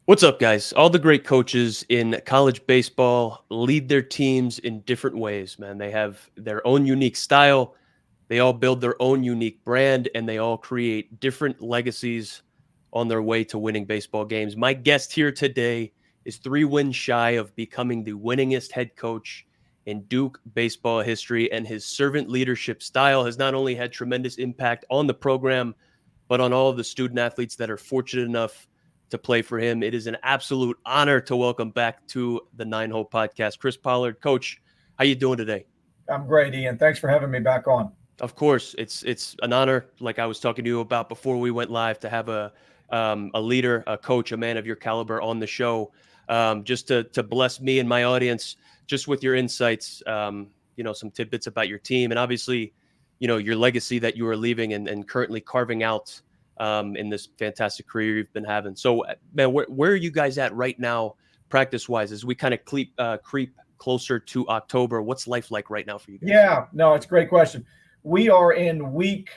What's up, guys? All the great coaches in college baseball lead their teams in different ways, man. They have their own unique style, they all build their own unique brand, and they all create different legacies on their way to winning baseball games. My guest here today is 3 wins shy of becoming the winningest head coach in Duke baseball history, and his servant leadership style has not only had tremendous impact on the program, but on all of the student athletes that are fortunate enough to play for him. It is an absolute honor to welcome back to the Nine Hole Podcast, Chris Pollard. Coach, how you doing today? I'm great, Ian. Thanks for having me back on. Of course, it's an honor, like I was talking to you about before we went live, to have a leader, a coach, a man of your caliber on the show, just to bless me and my audience just with your insights, some tidbits about your team, and obviously, your legacy that you are leaving and currently carving out in this fantastic career you've been having. So, man, where are you guys at right now, practice wise, as we kind of creep closer to October? What's life like right now for you guys? Yeah, no, it's a great question. We are in week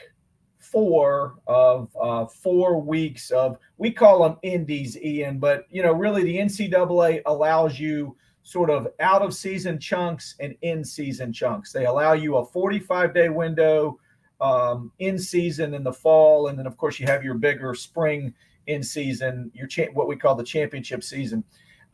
4 of 4 weeks of, we call them indies, Ian, but really the NCAA allows you sort of out of season chunks and in season chunks. They allow you a 45-day window in season in the fall, and then of course you have your bigger spring in season, what we call the championship season.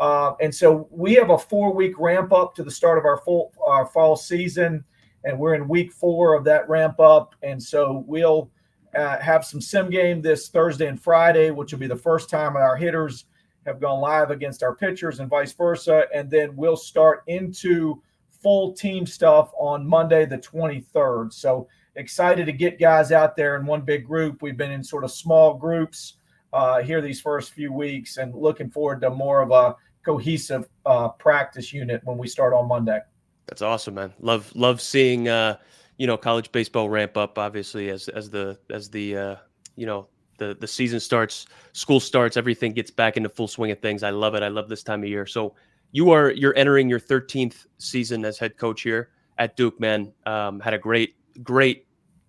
And so we have a 4-week ramp up to the start of our fall season, and we're in week 4 of that ramp up. And so we'll have some sim game this Thursday and Friday, which will be the first time our hitters have gone live against our pitchers and vice versa. And then we'll start into full team stuff on Monday, the 23rd. So excited to get guys out there in one big group. We've been in sort of small groups here these first few weeks, and looking forward to more of a cohesive practice unit when we start on Monday. That's awesome, man. Love seeing college baseball ramp up. Obviously, as the the season starts, school starts, everything gets back into full swing of things. I love it. I love this time of year. So you're entering your 13th season as head coach here at Duke, man. Had a great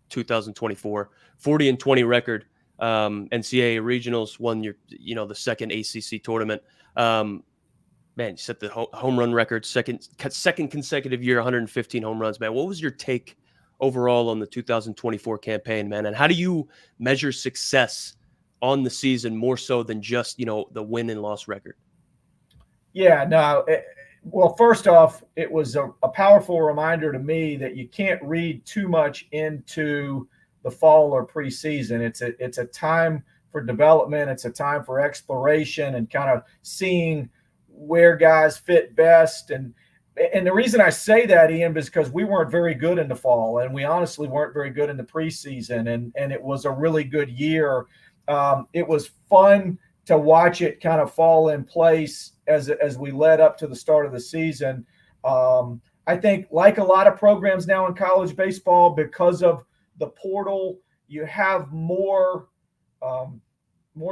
2024, 40-20 record. NCAA regionals, won the second ACC tournament. Man, you set the home run record, second consecutive year, 115 home runs, man. What was your take overall on the 2024 campaign, man? And how do you measure success on the season more so than just, the win and loss record? Yeah, no. Well, first off, it was a powerful reminder to me that you can't read too much into the fall or preseason. It's a time for development. It's a time for exploration and kind of seeing where guys fit best. And the reason I say that, Ian, is because we weren't very good in the fall, and we honestly weren't very good in the preseason. And it was a really good year. It was fun to watch it kind of fall in place as we led up to the start of the season. I think, like a lot of programs now in college baseball, because of the portal, you have more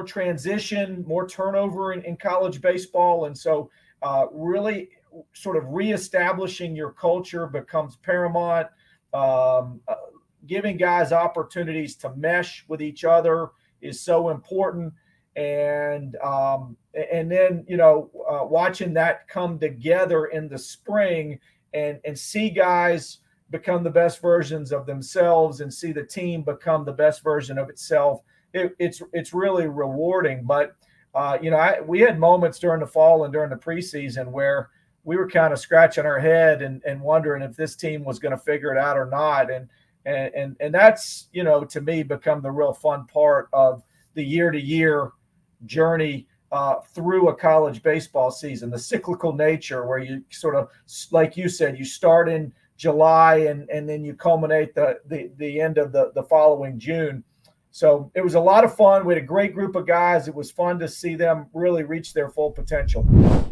transition, more turnover in college baseball. And so really sort of reestablishing your culture becomes paramount. Giving guys opportunities to mesh with each other is so important. And then, watching that come together in the spring and see guys become the best versions of themselves and see the team become the best version of itself. It's really rewarding. But, we had moments during the fall and during the preseason where we were kind of scratching our head and wondering if this team was going to figure it out or not. And that's, to me, become the real fun part of the year-to-year journey through a college baseball season, the cyclical nature where you sort of, like you said, you start in July and then you culminate the end of the following June. So it was a lot of fun. We had a great group of guys. It was fun to see them really reach their full potential.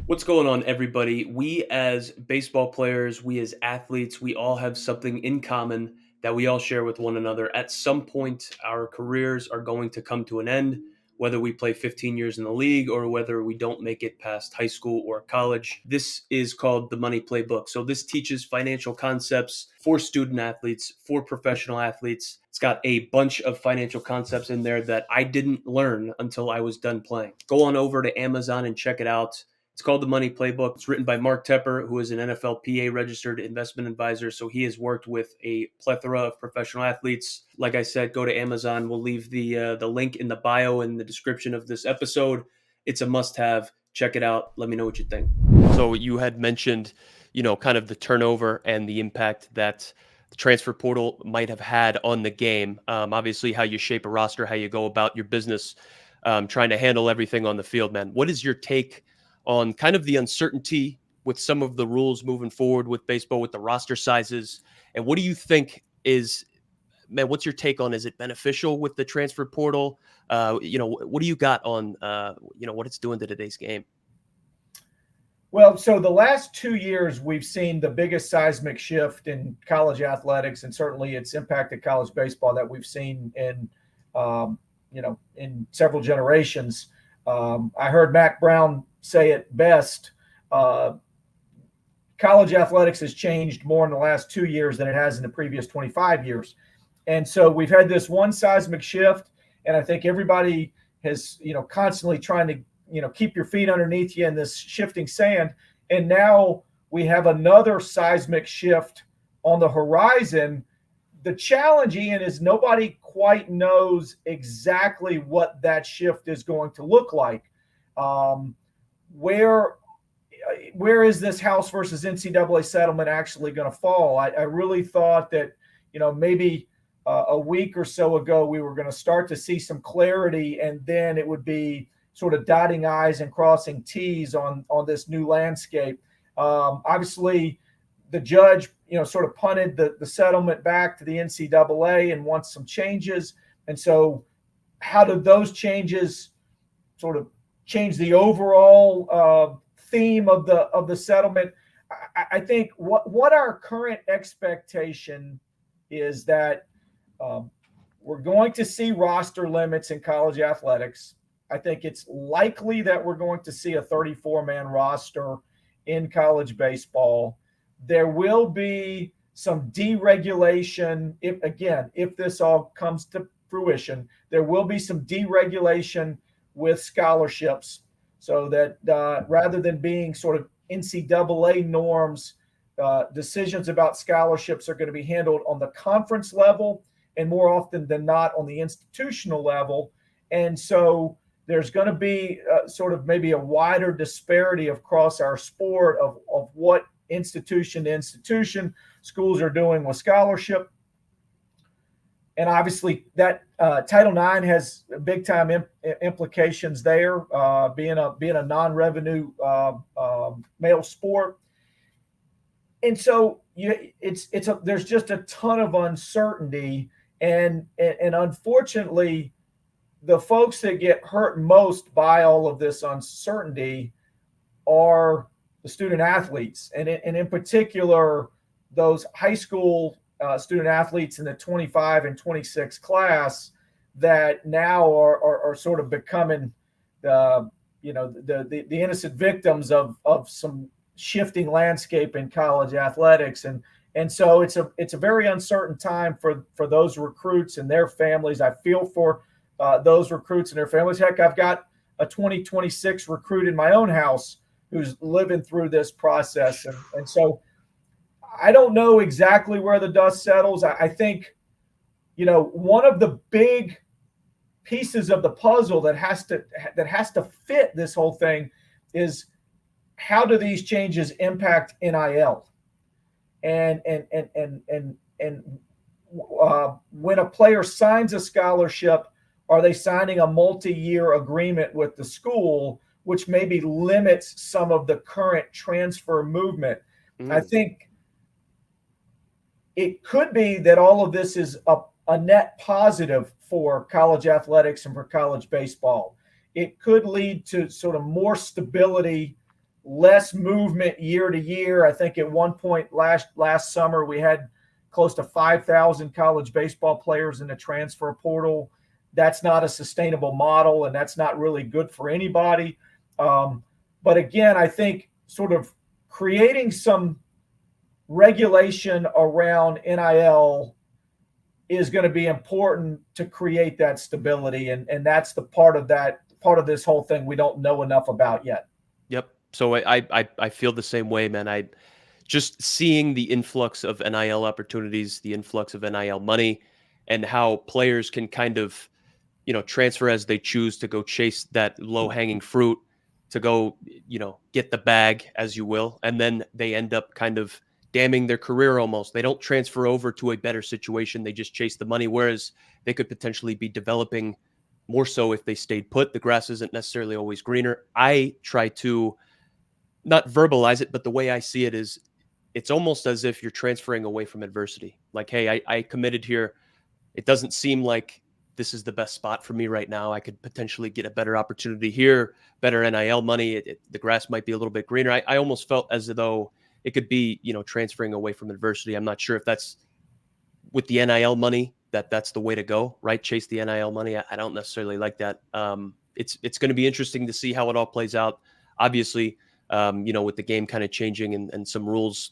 What's going on, everybody? We as baseball players, we as athletes, we all have something in common that we all share with one another. At some point, our careers are going to come to an end. whether we play 15 years in the league or whether we don't make it past high school or college. This is called the Money Playbook. So this teaches financial concepts for student athletes, for professional athletes. It's got a bunch of financial concepts in there that I didn't learn until I was done playing. Go on over to Amazon and check it out. It's called the Money Playbook. It's written by Mark Tepper, who is an NFLPA registered investment advisor. So he has worked with a plethora of professional athletes. Like I said, go to Amazon. We'll leave the link in the bio and the description of this episode. It's a must-have. Check it out. Let me know what you think. So you had mentioned, kind of the turnover and the impact that the transfer portal might have had on the game. Obviously, how you shape a roster, how you go about your business, trying to handle everything on the field, man. What is your take on kind of the uncertainty with some of the rules moving forward with baseball, with the roster sizes? And what do you think what's your take on, is it beneficial with the transfer portal? What do you got on, what it's doing to today's game? Well, so the last 2 years, we've seen the biggest seismic shift in college athletics, and certainly it's impacted college baseball that we've seen in several generations. I heard Mac Brown say it best. College athletics has changed more in the last 2 years than it has in the previous 25 years. And so we've had this one seismic shift, and I think everybody has, constantly trying to, keep your feet underneath you in this shifting sand. And now we have another seismic shift on the horizon. The challenge, Ian, is nobody quite knows exactly what that shift is going to look like. Where is this House versus NCAA settlement actually going to fall? I really thought that, maybe a week or so ago, we were going to start to see some clarity, and then it would be sort of dotting I's and crossing T's on this new landscape. Obviously, the judge, sort of punted the settlement back to the NCAA and wants some changes. And so how do those changes sort of change the overall theme of the settlement? I think what our current expectation is that we're going to see roster limits in college athletics. I think it's likely that we're going to see a 34-man roster in college baseball. There will be some deregulation. If this all comes to fruition, there will be some deregulation with scholarships, so that rather than being sort of NCAA norms, decisions about scholarships are going to be handled on the conference level, and more often than not on the institutional level. And so there's going to be sort of maybe a wider disparity across our sport of what institution to institution schools are doing with scholarship. And obviously that Title IX has big time implications there, being a non-revenue male sport. And so there's just a ton of uncertainty, and unfortunately, the folks that get hurt most by all of this uncertainty are the student athletes, and in particular, those high school student athletes in the 25 and 26 class that now are sort of becoming the innocent victims of some shifting landscape in college athletics. And so it's a very uncertain time for those recruits and their families. I feel for those recruits and their families. Heck, I've got a 2026 recruit in my own house who's living through this process. And so I don't know exactly where the dust settles. I think, one of the big pieces of the puzzle that has to fit this whole thing is, how do these changes impact NIL? And when a player signs a scholarship, are they signing a multi-year agreement with the school, which maybe limits some of the current transfer movement? I think it could be that all of this is a net positive for college athletics and for college baseball. It could lead to sort of more stability, less movement year to year. I think at one point last summer, we had close to 5,000 college baseball players in the transfer portal. that's not a sustainable model, and that's not really good for anybody. But again, I think sort of creating some regulation around NIL is going to be important to create that stability. And that's the part of this whole thing we don't know enough about yet. Yep. So I feel the same way, man. I just seeing the influx of NIL opportunities, the influx of NIL money, and how players can kind of, transfer as they choose to go chase that low hanging fruit, to go, get the bag, as you will. And then they end up kind of damning their career almost. They don't transfer over to a better situation. They just chase the money, whereas they could potentially be developing more so if they stayed put. The grass isn't necessarily always greener. I try to not verbalize it, but the way I see it is it's almost as if you're transferring away from adversity. Like, hey, I committed here. It doesn't seem like this is the best spot for me right now. I could potentially get a better opportunity here, better NIL money. The grass might be a little bit greener. I almost felt as though it could be, transferring away from adversity. I'm not sure if that's with the NIL money, that's the way to go, right? Chase the NIL money. I don't necessarily like that. It's going to be interesting to see how it all plays out. Obviously, with the game kind of changing and some rules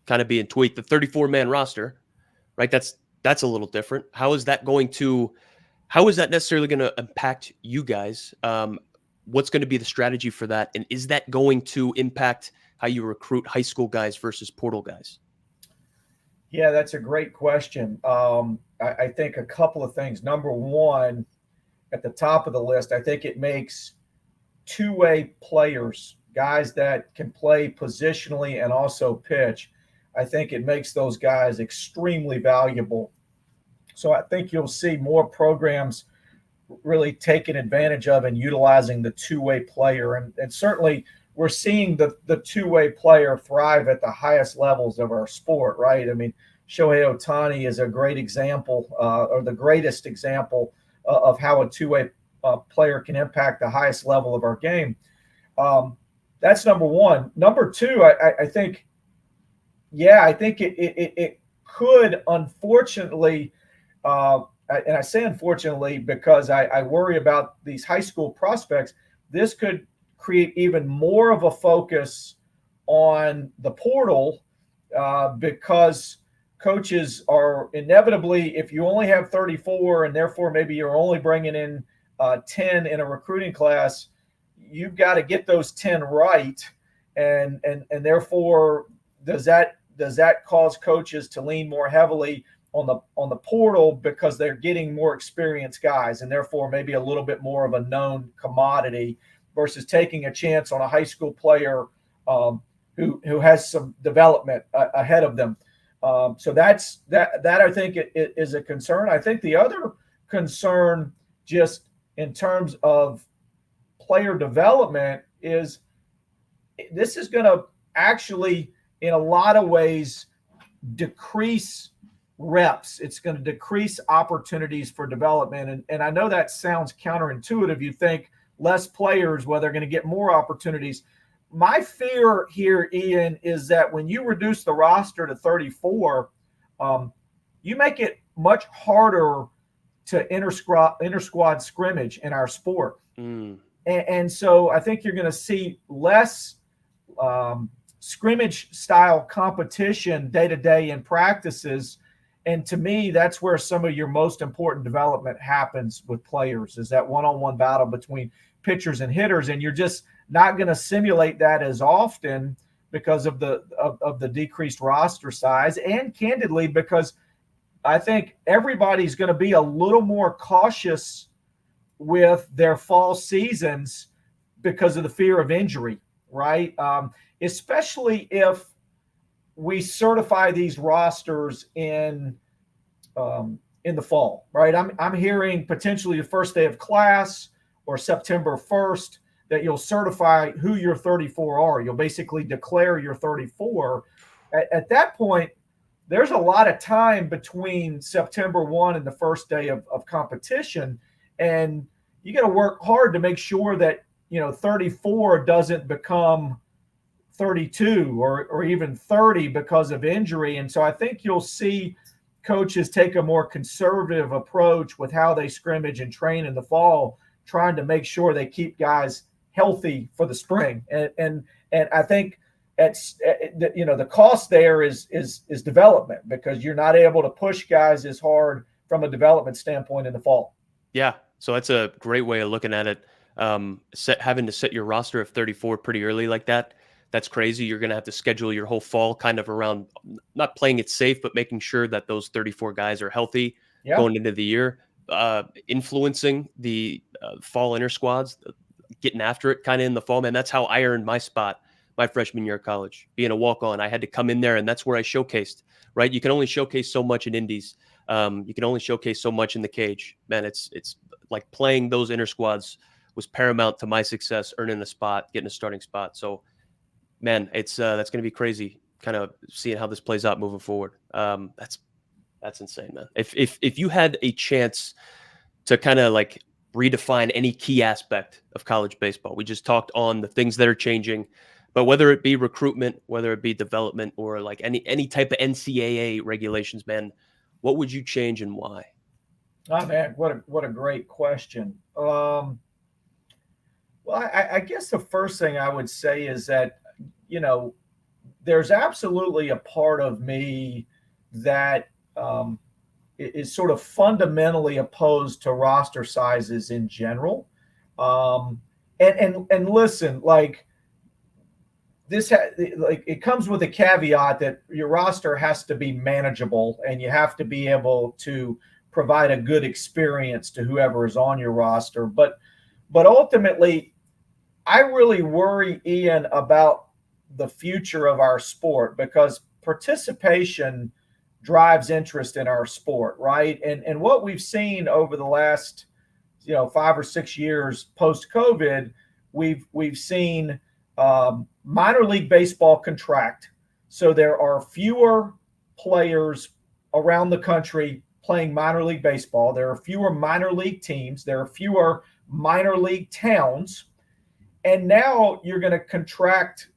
kind of being tweaked, the 34-man roster, right? That's a little different. How is that necessarily going to impact you guys? What's going to be the strategy for that? And is that going to impact how you recruit high school guys versus portal guys? Yeah, that's a great question. I think a couple of things. Number one, at the top of the list, I think it makes two-way players, guys that can play positionally and also pitch. I think it makes those guys extremely valuable. So I think you'll see more programs really taking advantage of and utilizing the two-way player. And certainly we're seeing the two-way player thrive at the highest levels of our sport, right? I mean, Shohei Ohtani is a great example, or the greatest example of how a two-way player can impact the highest level of our game. That's number one. Number two, I think it could, unfortunately, and I say unfortunately because I worry about these high school prospects, this could create even more of a focus on the portal, because coaches are inevitably, if you only have 34 and therefore maybe you're only bringing in 10 in a recruiting class, you've got to get those 10 right. And therefore, does that cause coaches to lean more heavily on the portal because they're getting more experienced guys and therefore maybe a little bit more of a known commodity versus taking a chance on a high school player who has some development ahead of them. So that I think it is a concern. I think the other concern, just in terms of player development, is this is going to actually, in a lot of ways, decrease reps. It's going to decrease opportunities for development. And I know that sounds counterintuitive. You think less players, well, they're going to get more opportunities. My fear here, Ian, is that when you reduce the roster to 34, you make it much harder to inter-squad scrimmage in our sport. And so I think you're going to see less scrimmage-style competition day-to-day in practices. And to me, that's where some of your most important development happens with players, is that one-on-one battle between pitchers and hitters. And you're just not going to simulate that as often because of the decreased roster size, and candidly because I think everybody's going to be a little more cautious with their fall seasons because of the fear of injury, right? Especially if we certify these rosters in the fall, right? I'm hearing potentially the first day of class or September 1st that you'll certify who your 34 are. You'll basically declare your 34. At that point, there's a lot of time between September 1 and the first day of competition. And you got to work hard to make sure that, 34 doesn't become 32 or even 30 because of injury. And so I think you'll see coaches take a more conservative approach with how they scrimmage and train in the fall, trying to make sure they keep guys healthy for the spring. And I think the cost there is development, because you're not able to push guys as hard from a development standpoint in the fall. Yeah, so that's a great way of looking at it. Having to set your roster of 34 pretty early like that, that's crazy. You're going to have to schedule your whole fall kind of around not playing it safe, but making sure that those 34 guys are healthy going into the year, influencing the fall inter squads, getting after it kind of in the fall. Man, that's how I earned my spot my freshman year of college, being a walk-on. I had to come in there, and that's where I showcased, right? You can only showcase so much in indies. You can only showcase so much in the cage. Man, it's like playing those inter squads was paramount to my success, earning a spot, getting a starting spot. So, man, it's that's going to be crazy, kind of seeing how this plays out moving forward. That's insane, man. If you had a chance to kind of like redefine any key aspect of college baseball, we just talked on the things that are changing, but whether it be recruitment, whether it be development, or like any type of NCAA regulations, man, what would you change and why? Oh man, what a great question. Well, I guess the first thing I would say is that, there's absolutely a part of me that is sort of fundamentally opposed to roster sizes in general. And listen, like this, it comes with a caveat that your roster has to be manageable, and you have to be able to provide a good experience to whoever is on your roster. But ultimately, I really worry, Ian, about the future of our sport, because participation drives interest in our sport, right? And what we've seen over the last 5 or 6 years post COVID, we've seen minor league baseball contract. So there are fewer players around the country playing minor league baseball. There are fewer minor league teams. There are fewer minor league towns. And now you're going to contract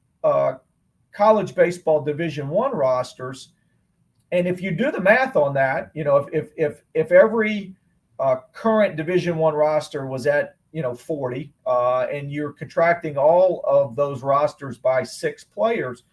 college baseball Division I rosters. And if you do the math on that, if every current Division I roster was at 40, and you're contracting all of those rosters by 6 players,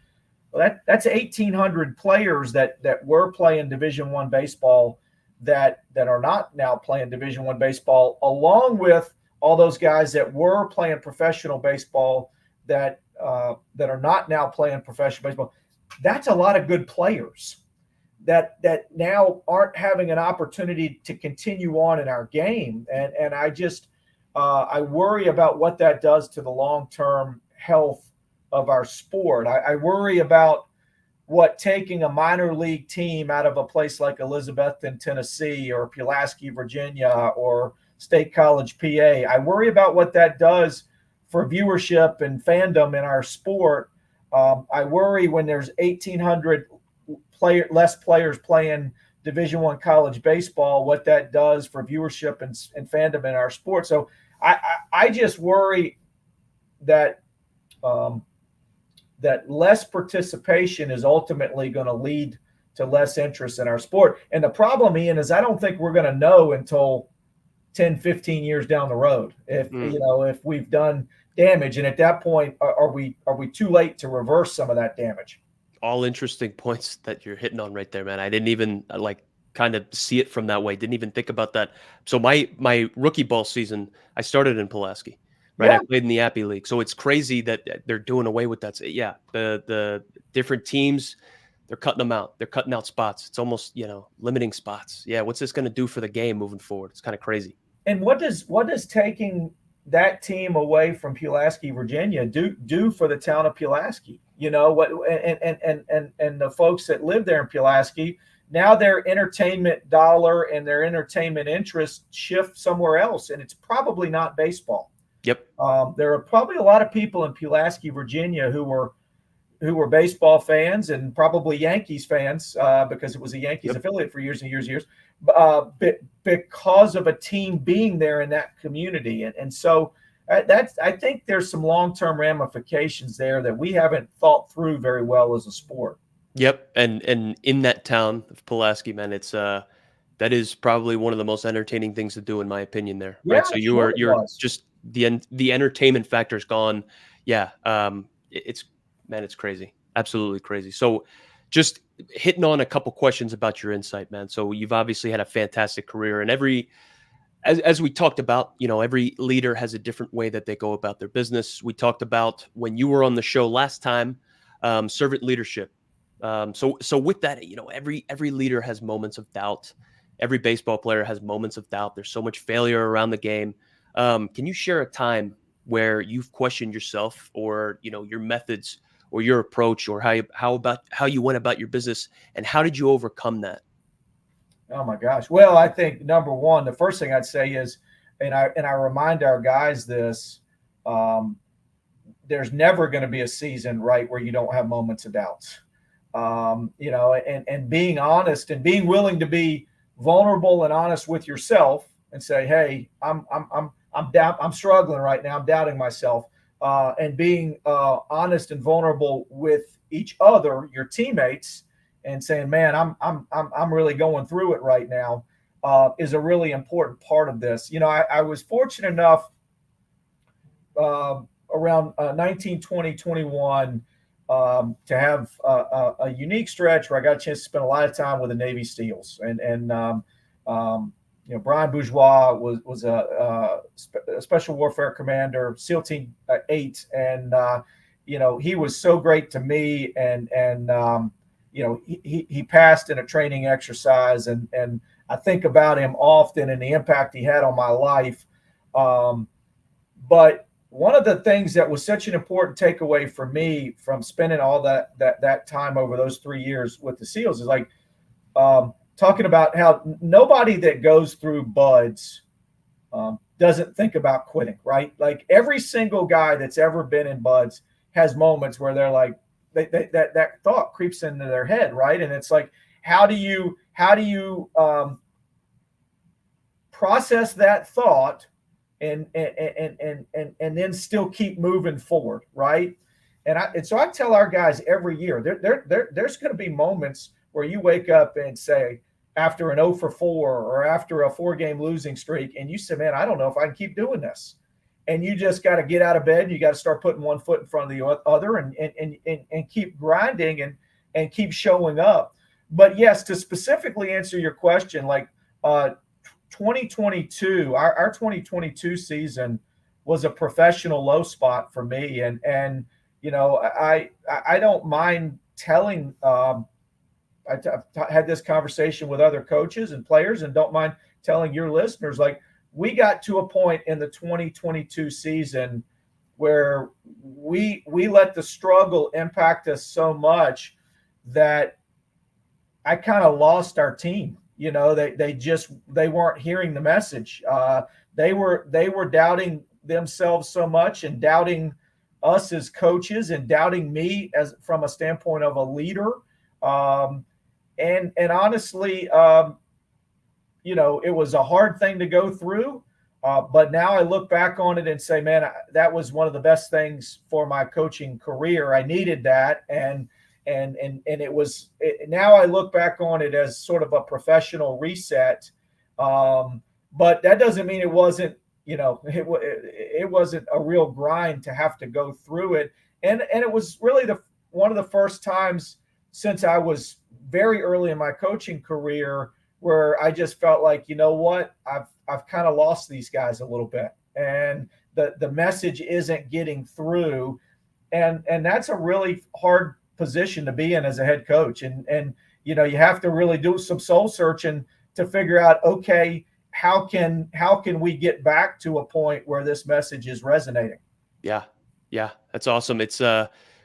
well, that's 1,800 players that were playing Division I baseball that are not now playing Division I baseball, along with all those guys that were playing professional baseball that are not now playing professional baseball. That's a lot of good players that now aren't having an opportunity to continue on in our game. And I just I worry about what that does to the long-term health of our sport. I worry about what taking a minor league team out of a place like Elizabethton, Tennessee, or Pulaski, Virginia, or State College, PA. I worry about what that does for viewership and fandom in our sport. I worry when there's 1,800 less players playing Division I college baseball, what that does for viewership and fandom in our sport. So I just worry that that less participation is ultimately going to lead to less interest in our sport. And the problem, Ian, is I don't think we're going to know until 10, 15 years down the road if we've done damage. And at that point, are we too late to reverse some of that damage? All interesting points that you're hitting on right there, man. I didn't even kind of see it from that way. Didn't even think about that. So my rookie ball season, I started in Pulaski, right? Yeah. I played in the Appy League. So it's crazy that they're doing away with that. Yeah. The different teams, they're cutting them out. They're cutting out spots. It's almost, limiting spots. Yeah. What's this going to do for the game moving forward? It's kind of crazy. And what does taking that team away from Pulaski, Virginia do for the town of Pulaski? And the folks that live there in Pulaski, now their entertainment dollar and their entertainment interest shift somewhere else, and it's probably not baseball. Yep. There are probably a lot of people in Pulaski, Virginia, who were baseball fans and probably Yankees fans because it was a Yankees affiliate for years and years and years, because of a team being there in that community. And so I think there's some long-term ramifications there that we haven't thought through very well as a sport. Yep, and in that town of Pulaski, man, it's that is probably one of the most entertaining things to do in my opinion there, Yeah, right? So I'm sure it you're was. just the entertainment factor's gone. Yeah, it's man, it's crazy. Absolutely crazy. So just hitting on a couple questions about your insight, man. So you've obviously had a fantastic career, and every as we talked about, every leader has a different way that they go about their business. We talked about when you were on the show last time, servant leadership. So with that, every leader has moments of doubt. Every baseball player has moments of doubt. There's so much failure around the game. Can you share a time where you've questioned yourself, or your methods, or your approach, or how you went about your business, and how did you overcome that? Oh my gosh. Well, I think number one, the first thing I'd say is, and I remind our guys this, um, there's never going to be a season, right, where you don't have moments of doubts. And being honest and being willing to be vulnerable and honest with yourself and say, hey, I'm struggling right now. I'm doubting myself. And being honest and vulnerable with each other, your teammates, and saying, man, I'm really going through it right now, is a really important part of this. I was fortunate enough, around 19, 20, 21, to have a unique stretch where I got a chance to spend a lot of time with the Navy SEALs. Brian Bourgeois was a special warfare commander, SEAL Team 8, and he was so great to me. He passed in a training exercise, and I think about him often and the impact he had on my life. But one of the things that was such an important takeaway for me from spending all that time over those 3 years with the SEALs is like, talking about how nobody that goes through BUDS doesn't think about quitting, right? Like every single guy that's ever been in BUDS has moments where they're like, that thought creeps into their head, right? And it's like, how do you process that thought and then still keep moving forward, right? And so I tell our guys every year, there's going to be moments where you wake up and say, after an 0 for 4 or after a 4-game losing streak, and you say, man, I don't know if I can keep doing this. And you just got to get out of bed, and you got to start putting one foot in front of the other, and keep grinding and keep showing up. But yes, to specifically answer your question, like 2022, our 2022 season was a professional low spot for me. And I don't mind telling, I've had this conversation with other coaches and players, and don't mind telling your listeners, like, we got to a point in the 2022 season where we let the struggle impact us so much that I kind of lost our team. They weren't hearing the message. They were doubting themselves so much, and doubting us as coaches, and doubting me as from a standpoint of a leader. And honestly, it was a hard thing to go through. But now I look back on it and say, man, that was one of the best things for my coaching career. I needed that. And now I look back on it as sort of a professional reset. But that doesn't mean it wasn't, it wasn't a real grind to have to go through it. And it was really one of the first times since I was very early in my coaching career where I just felt like, you know what, I've kind of lost these guys a little bit, and the message isn't getting through. And that's a really hard position to be in as a head coach. And you have to really do some soul searching to figure out, okay, how can we get back to a point where this message is resonating? Yeah. Yeah. That's awesome. It's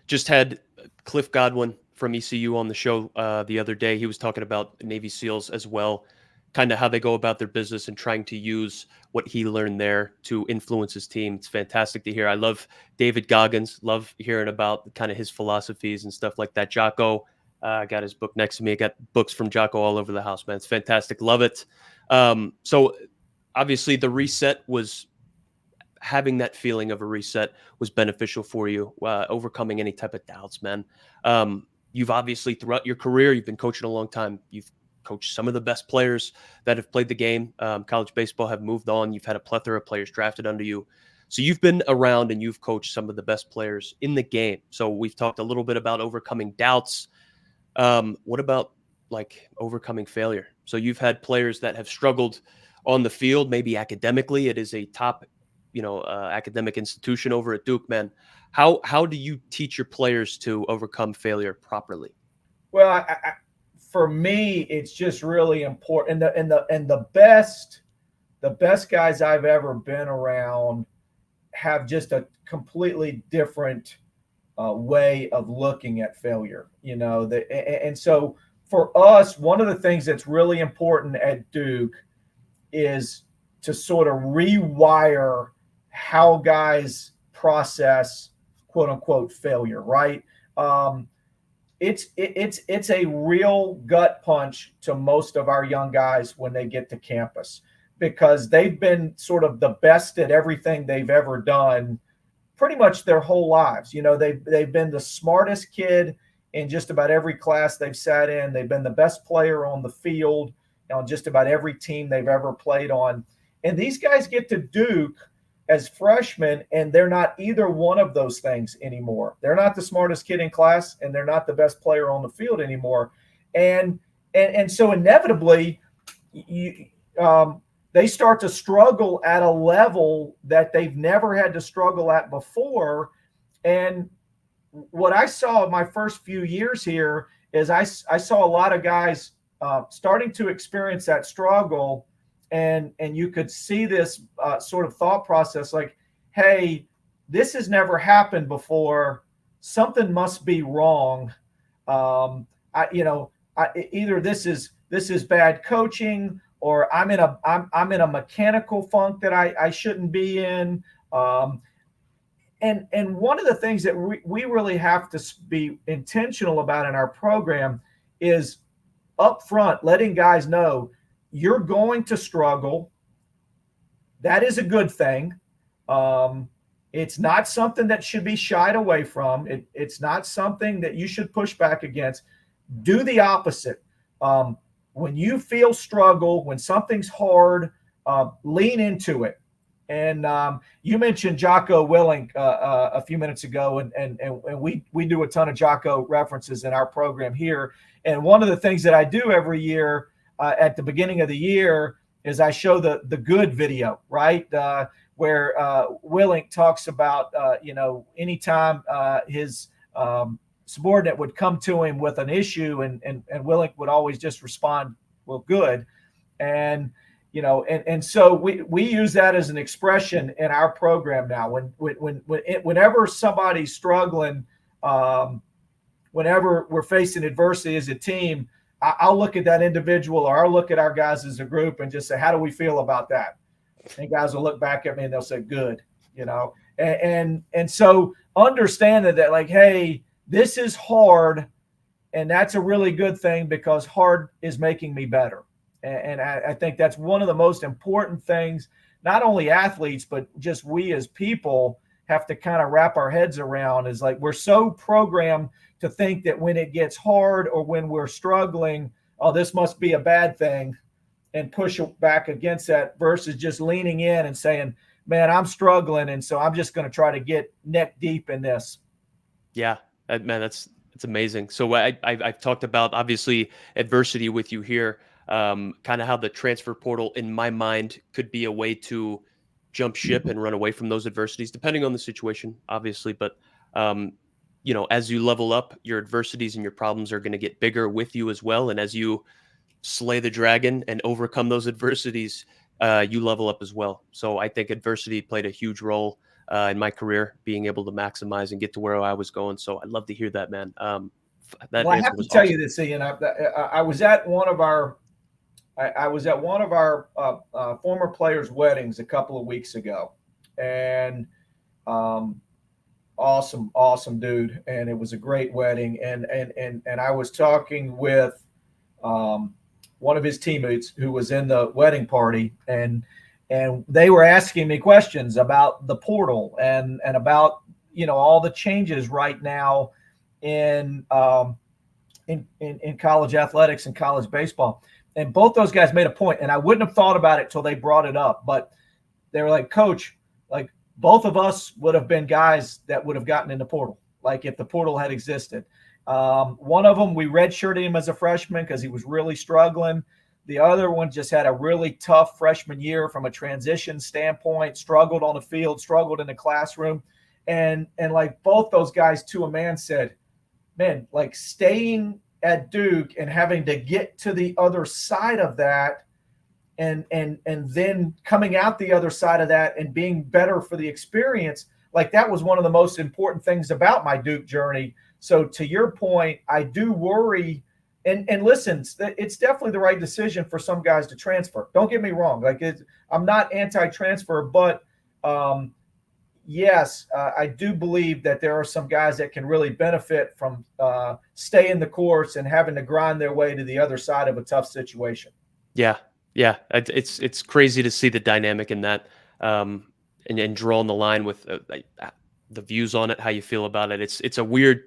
just had Cliff Godwin from ECU on the show the other day. He was talking about Navy SEALs as well, kind of how they go about their business and trying to use what he learned there to influence his team. It's fantastic to hear. I love David Goggins, love hearing about kind of his philosophies and stuff like that. Jocko, I got his book next to me. I got books from Jocko all over the house, man. It's fantastic. Love it. So obviously the reset was having that feeling of a reset was beneficial for you, overcoming any type of doubts, man. You've obviously throughout your career, you've been coaching a long time. You've coached some of the best players that have played the game. College baseball have moved on. You've had a plethora of players drafted under you. So you've been around and you've coached some of the best players in the game. So we've talked a little bit about overcoming doubts. What about like overcoming failure? So you've had players that have struggled on the field, maybe academically. It is a top, academic institution over at Duke, man. How do you teach your players to overcome failure properly? Well, for me, it's just really important. And the best guys I've ever been around have just a completely different way of looking at failure. And so for us, one of the things that's really important at Duke is to sort of rewire how guys process quote unquote failure, right? It's a real gut punch to most of our young guys when they get to campus, because they've been sort of the best at everything they've ever done pretty much their whole lives. They've been the smartest kid in just about every class they've sat in. They've been the best player on the field on just about every team they've ever played on. And these guys get to Duke as freshmen, and they're not either one of those things anymore. They're not the smartest kid in class, and they're not the best player on the field anymore. And so inevitably, they start to struggle at a level that they've never had to struggle at before. And what I saw in my first few years here is I saw a lot of guys starting to experience that struggle. And you could see this sort of thought process like, hey, this has never happened before. Something must be wrong. Either this is bad coaching, or I'm in a mechanical funk that I shouldn't be in. And one of the things that we really have to be intentional about in our program is up front letting guys know you're going to struggle. That is a good thing. It's not something that should be shied away from. It's not something that you should push back against. Do the opposite. When you feel struggle, when something's hard, lean into it. And you mentioned Jocko Willink a few minutes ago, and we do a ton of Jocko references in our program here. And one of the things that I do every year at the beginning of the year is I show the good video, right? Where Willink talks about, anytime his subordinate would come to him with an issue, and Willink would always just respond, well, good. And so we use that as an expression in our program now. Whenever somebody's struggling, whenever we're facing adversity as a team, I'll look at that individual, or I'll look at our guys as a group and just say, how do we feel about that? And guys will look back at me and they'll say, good, and so understand that like, hey, this is hard, and that's a really good thing, because hard is making me better. And I think that's one of the most important things, not only athletes, but just we as people have to kind of wrap our heads around, is like, we're so programmed to think that when it gets hard or when we're struggling, oh, this must be a bad thing, and push back against that, versus just leaning in and saying, man, I'm struggling, and so I'm just going to try to get neck deep in this. Yeah, man, it's amazing. So I've talked about, obviously, adversity with you here, kind of how the transfer portal, in my mind, could be a way to jump ship and run away from those adversities, depending on the situation, obviously. But as you level up, your adversities and your problems are going to get bigger with you as well. And as you slay the dragon and overcome those adversities, you level up as well. So I think adversity played a huge role in my career, being able to maximize and get to where I was going. So I'd love to hear that, man. I have to tell you this, Ian. I was at one of our former players' weddings a couple of weeks ago, and awesome dude, and it was a great wedding. And I was talking with one of his teammates who was in the wedding party, and they were asking me questions about the portal and about all the changes right now in in college athletics and college baseball. And both those guys made a point, and I wouldn't have thought about it till they brought it up. But they were like, Coach, like both of us would have been guys that would have gotten in the portal, like if the portal had existed. One of them, we redshirted him as a freshman because he was really struggling. The other one just had a really tough freshman year from a transition standpoint, struggled on the field, struggled in the classroom. And like both those guys to a man said, man, like staying at Duke and having to get to the other side of that and then coming out the other side of that and being better for the experience, like that was one of the most important things about my Duke journey. So to your point, I do worry. And listen, it's definitely the right decision for some guys to transfer. Don't get me wrong. Like I'm not anti-transfer, but yes, I do believe that there are some guys that can really benefit from staying the course and having to grind their way to the other side of a tough situation. Yeah. Yeah. It's crazy to see the dynamic in that and drawing the line with the views on it, how you feel about it. It's a weird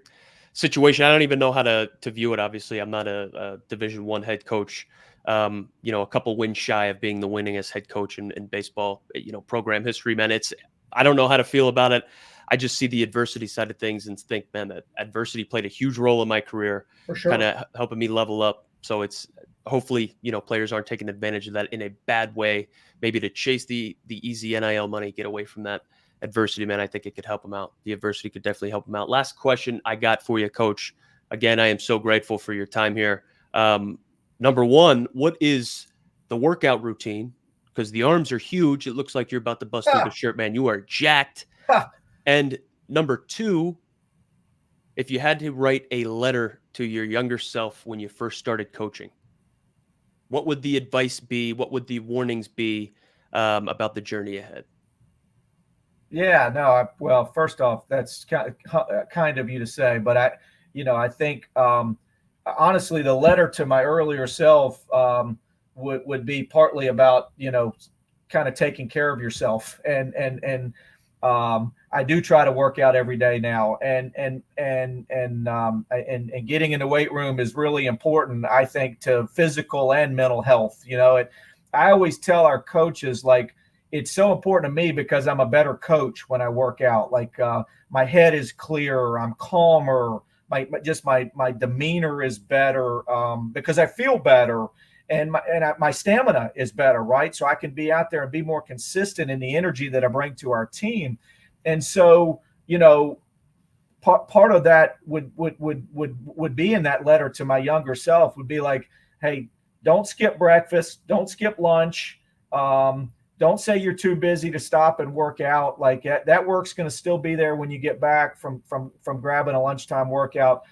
situation. I don't even know how to view it. Obviously, I'm not a Division I head coach. A couple wins shy of being the winningest head coach in baseball, program history, man. I don't know how to feel about it. I just see the adversity side of things and think, man, that adversity played a huge role in my career, For sure. kind of helping me level up. So it's hopefully, players aren't taking advantage of that in a bad way, maybe to chase the easy NIL money, get away from that adversity, man. I think it could help them out. The adversity could definitely help them out. Last question I got for you, Coach. Again, I am so grateful for your time here. Number one, what is the workout routine? Because the arms are huge. It looks like you're about to bust through the shirt, man. You are jacked. And number two, if you had to write a letter to your younger self when you first started coaching, what would the advice be? What would the warnings be about the journey ahead? Yeah, no. Well, first off, that's kind of you to say, but I think honestly, the letter to my earlier self would be partly about kind of taking care of yourself, and I do try to work out every day now, and getting in the weight room is really important, I think, to physical and mental health. I always tell our coaches, like, it's so important to me because I'm a better coach when I work out. Like my head is clearer, I'm calmer, my demeanor is better because I feel better, and my stamina is better, right? So I can be out there and be more consistent in the energy that I bring to our team. And so, part of that would be in that letter to my younger self would be like, hey, don't skip breakfast, don't skip lunch. Don't say you're too busy to stop and work out. Like that work's going to still be there when you get back from grabbing a lunchtime workout.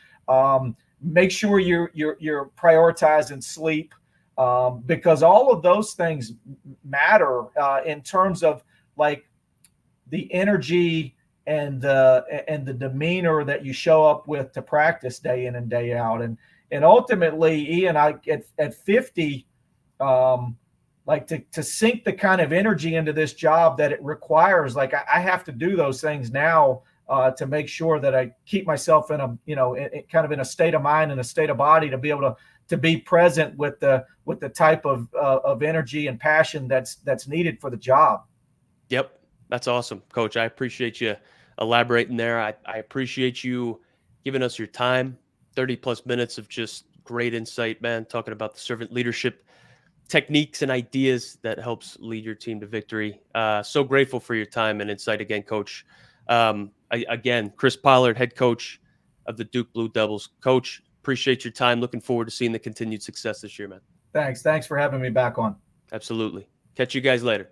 Make sure you're prioritizing sleep because all of those things matter in terms of like the energy and the demeanor that you show up with to practice day in and day out. And ultimately, Ian, at 50. Like to sink the kind of energy into this job that it requires, like I have to do those things now to make sure that I keep myself in a, kind of in a state of mind and a state of body to be able to be present with the type of energy and passion that's needed for the job. Yep. That's awesome, Coach. I appreciate you elaborating there. I appreciate you giving us your time, 30 plus minutes of just great insight, man, talking about the servant leadership techniques and ideas that helps lead your team to victory. So grateful for your time and insight again, Coach. Again, Chris Pollard, head coach of the Duke Blue Devils. Coach, appreciate your time. Looking forward to seeing the continued success this year, man. Thanks for having me back on. Absolutely. Catch you guys later.